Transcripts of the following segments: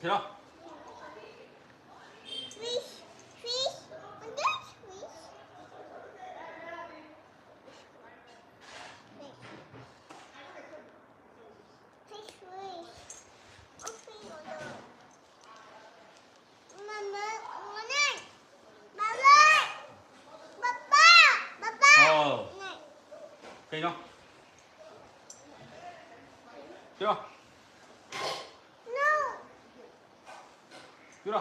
들어. Fish, fish, and that's fish. Fish, fish. Okay, no. Mama, này, bà ơi, Ờ. này. Cây nó. Chưa? No, Chưa? no.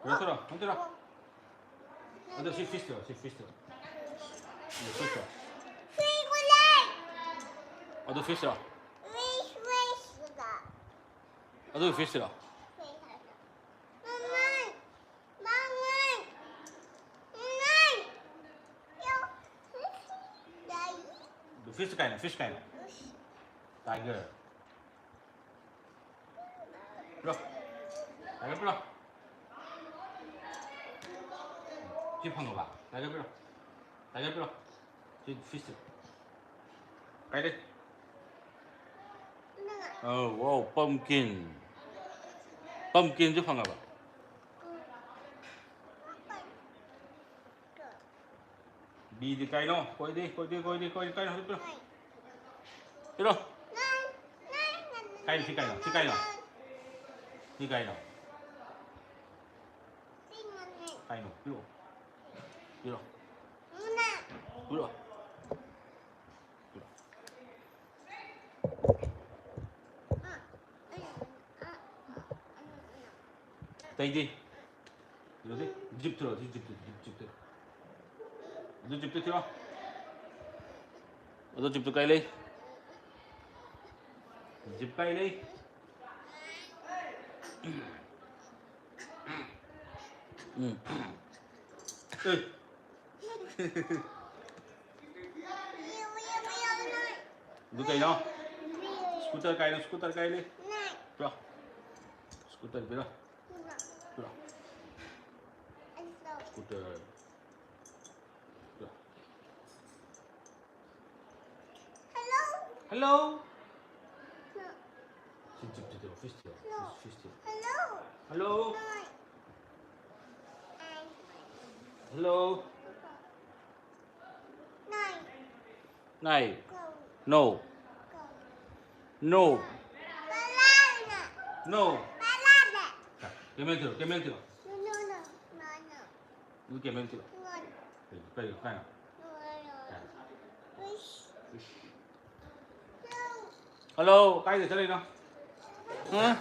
들어 들어. 안 들어. 안 들어. fish 들어. fish 들어. fish 들어. 어도 fish 들어. 어도 fish 들어. fish cái này, fish cái này. Tiger. Bro. Tiger bro. 힙한 거 봐. Tiger bro. Tiger bro. fish. cái đi. Wow, pumpkin. pumpkin 힙한 거 봐. Đi đi cây nó, coi đi cây nó đi. Đi đâu? Cây thì cây nào, thì cây nào. Đi cây nào. Cây nào, đi đâu? Đi đâu? Đi đâu? Tay đi. Đi đi. Dịp 들어, dịp 들어. 너 집도 들어. 너 집도 가일래? 집 가일래? 응. 너 가일래? 스쿠터 가일래? 스쿠터 가일래? 들어. 스쿠터 들어. 들어. 스쿠터. Hello. Chụp chụp fish tail. Fish tail. Hello. Hello. Này. No. No. No. Camel 들어. camel 들어. 이거 camel 들어. 빨리 가요. Hello, cái gì tới đây nào? Hả?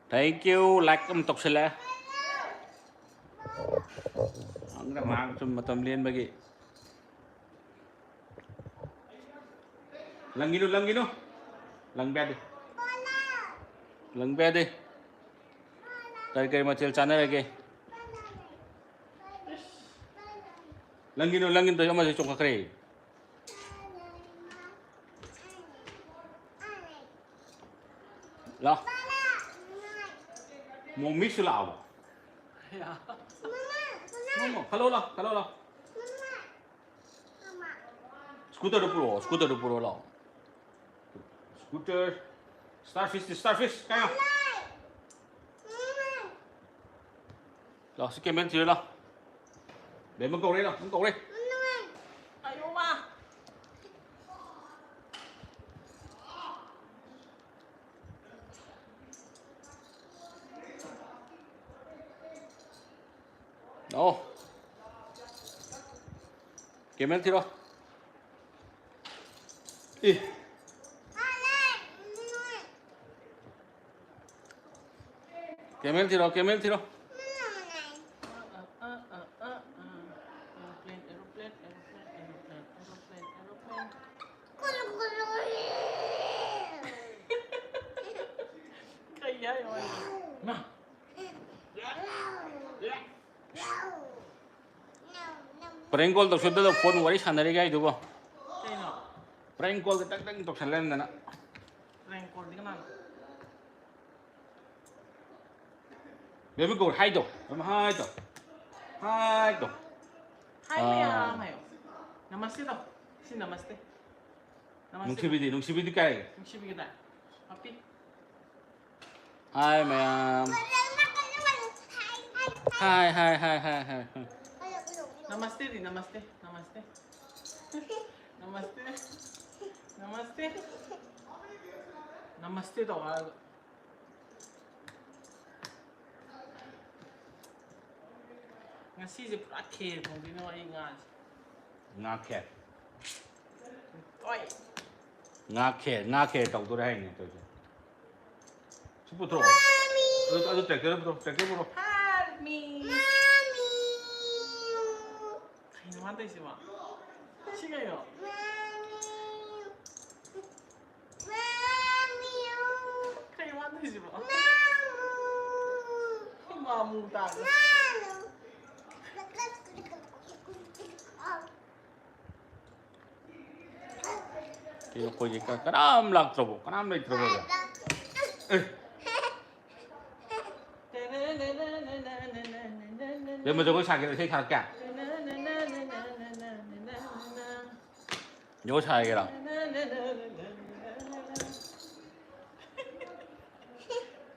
Thank you, like âm tục sẽ là. Ang ramang tum matamlian bagi. Lang gino. Lang bed đi. Lang bed đi. Tay cây mà chèo chắn này kì. Lang gino tới mà trồng khắc rể. Lo. Mau mix lao. Hello lo. Scooter được pro lo. Scooter. Starfish cái nào? Lo, sẽ kem chưa lo. Để mông cầu đây lo, mông cầu đây. Ayo ma. Đó. Kem chưa lo. Đi. Kem chưa lo. Aeroplane. Kaya yun. Ma. Prank call tawsibda phone wari sanare gai dugo. Kaya no. prank call cái tóc sẵn lên nè. Prank call đi cái nào? Để mới call hai chục, hai chục. Hai chục. Hai mẹ mày. Namaste đâu? Xin namaste. Nung sibidi cái. Nung kita. Papi. Hi ma'am. Hi. Namaste đi, namaste. Namaste. Namaste. Namaste. Namaste đâu à? Ngasi je pura khe không biết nói nga. Oi. Nga khe tàu tôi đây này tôi. Chút bút thôi. Tôi chạy cái bút. Help me. Mommy. Kain naman tayo si Ma. Sigayo. Kain naman tayo si Ma. Mamu tayo. Kaya ko yung karam lang trouble ka. Để mà tôi có xài cái thấy thật cả. Nhớ xài cái nào.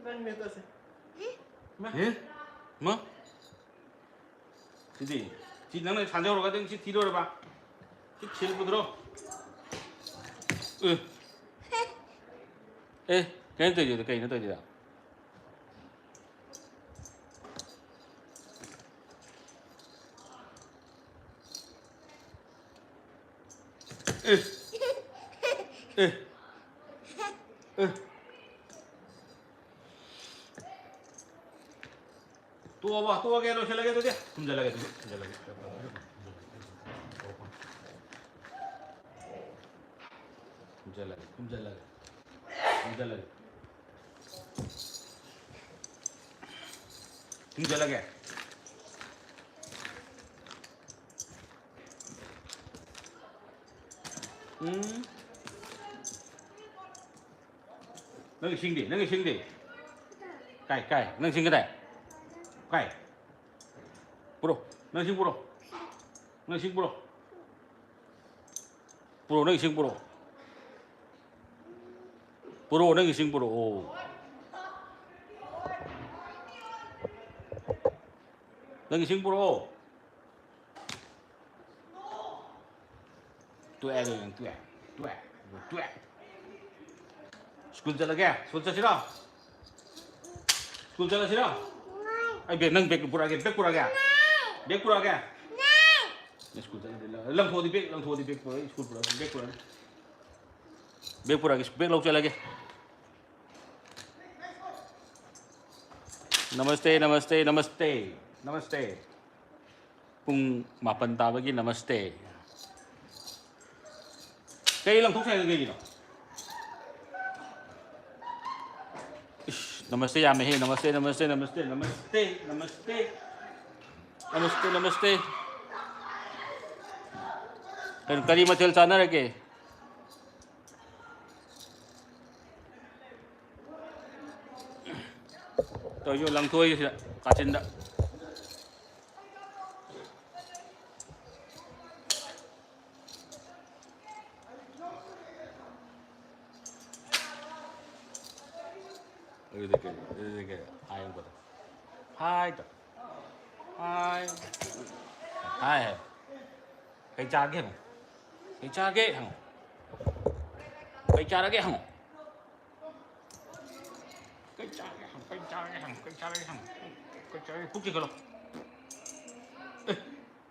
Đang nito si. 뭐? 지디, 너는 산적으로 가든 뒤로 해봐. 제일 부드러. cái từ gì cây nó từ gì nào? 또 와봐, 또 와게 너 잘나게 되지? 좀 잘나게 되지? 좀 잘나게. 좀 잘나게. nâng sinh đi. Cày, nâng sinh cái này. Cày. Bro, nâng sinh bro. Nâng sinh bro, nâng sinh bro. Bro, nâng sinh bro. Nâng sinh bro. tuệ. School चला गया? School चला 싫어? School चला 싫어? Ai việc nâng việc pura gaya? Việc pura gaya? Này. School चला đi. Lăng thua đi việc pura. School pura. Việc pura cái việc lâu चला गया. Namaste. Pung mapan tawagin namaste. Cái lăng thuốc xe cái gì nào? Namaste ya mehe, namaste. Kan kari mathil sana rake. To yo lang thôi kachin da. 이렇게 하얀 거다. 하이. Cái cha cái hả? Cái cha phúc gì cơ đâu? Cái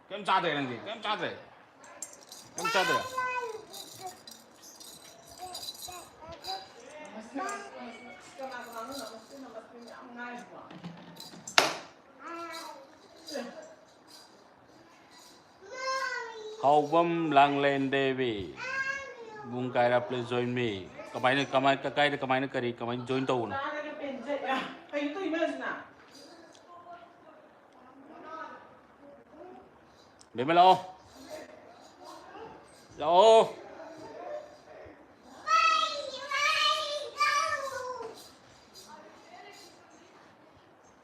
em cha đây làm gì? Cái em cha đây à? Hầu bom lang lên Devi, bung kai ra please join me. Kamay na kari, kamay join tao na. Để mà lo.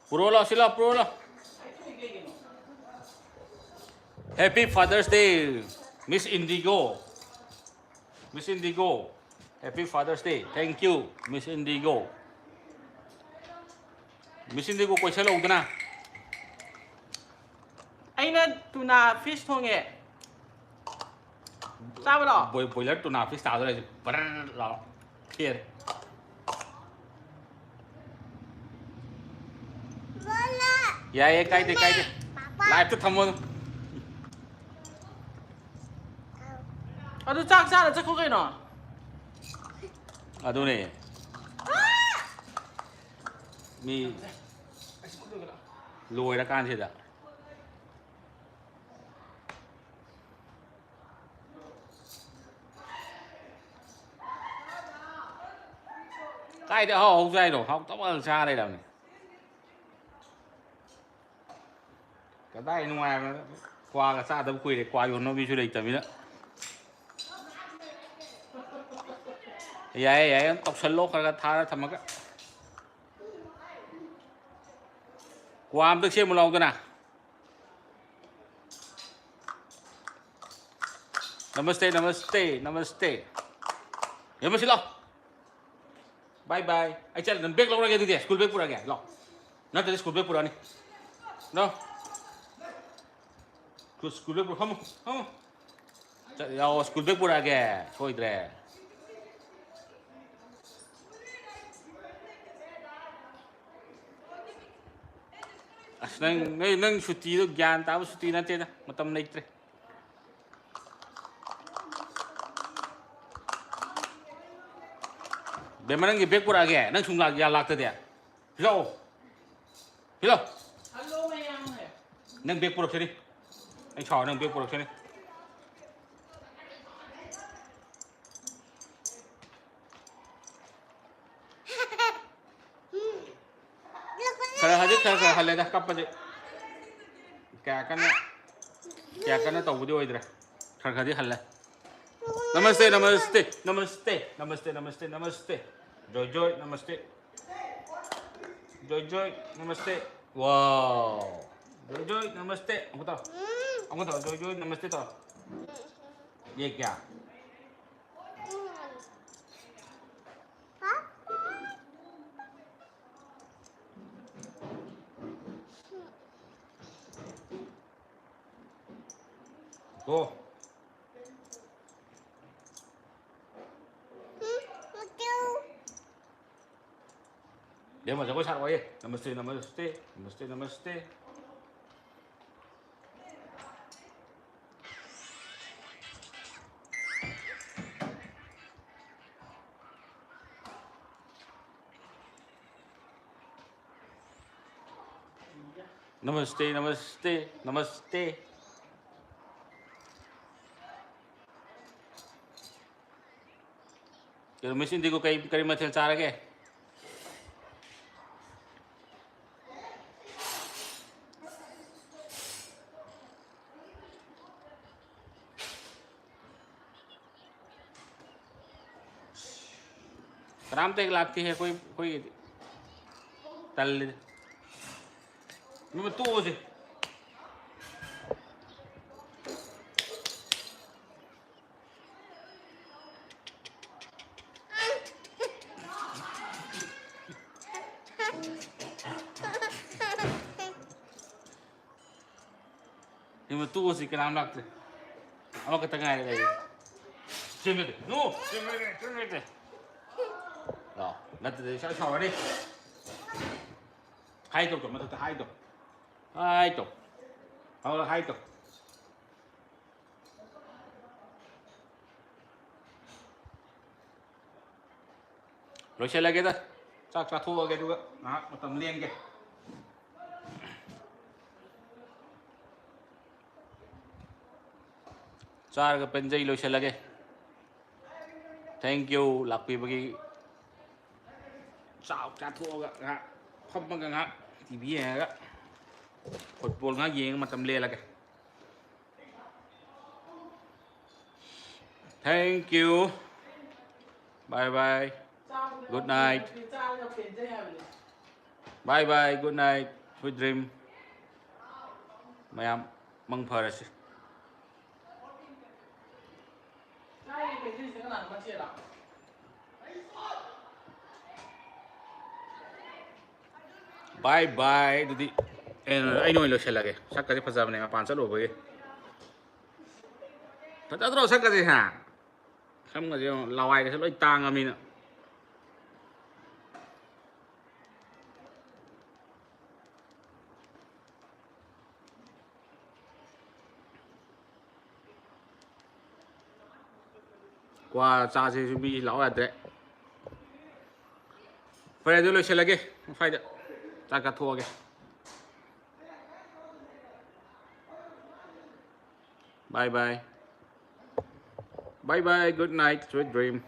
Puro sila, puro. Happy Father's Day, Miss Indigo. Miss Indigo. Happy Father's Day. Thank you, Miss Indigo. Miss Indigo कोई चलो उतना. Aina tuna fish thongye. Sabro. Boiler to na fish ताज़ा रहे. Brrr La. Here. Bola. ये काय दे. Papa. Live तो थमो. Adu chak cha la chak ko kai no. अदुने. Mi. Lùi ra can thế đã. Cái đó không dây rồi, không tóc ở xa đây đâu này. Cái tay ngoài qua cái xa tấm quỳ để qua vô nó bị chú địch tầm đó. Vậy tóc sân lốt hay tha ra thầm cái. Qua em tức xem một lòng tôi nào. Namaste. Nhớ mà xin lo. Bye bye. Anh chạy lần bếp lâu ra kìa từ kìa, school bếp pura kìa, lo. Nó tới school bếp pura này. No. School bếp pura không. Chạy đâu school bếp pura kìa, thôi rồi. Nang suti itu gian tahu suti nanti dah, matam naik tre. Bagaimana ngi bek pura gaya, nang sung lag ya lag tu dia. Hello. Hello mayang hai. Nang bek pura sini. Anh chào nang bek pura sini. Kalau hal dah kapan je? Kaya kan na tahu dia idra. Kalau hal lah. Namaste. Joy, namaste. Wow. Joy, namaste. Aku tahu. Joy, namaste tahu. Ye kya? Go. Dia mau jago sar wae. Namaste. Namaste. Kalau mesin di kari macam cara ke? Ram तो एक लगती है कोई तल मैं तो उसे मैं तो उसे के नाम लगते हम कतंग आए थे चिमटे đó, nó từ sao sò đi, 2 tuần mà tôi 2 tuần, 2 tuần, hoặc là 2 tuần. Rồi xe lại cái đó, chắc thua cái đó, một tầm liên kìa. Char cái pen dây lôi xe lại cái. Thank you, lạc pi bagi. Sao cá thua gak không bằng gak thì bia gak football ngah yang macam le lagi. Thank you, bye bye, good night. Bye bye, good night, sweet dream. Mayam mang farasi. 下一个进行哪么接了？ Bye bye. Dudi. Ay no ilo siya lagi. Sak kasi pasama na yung pansa lo ba? Patadro sak kasi ha. Sam kasi yung laway kasi lo itang amin. Qua sa si subi law adre. Phải đưa lo siya lagi. Phải da. Taka thua ke. Bye bye. Bye bye. Good night. Sweet dream.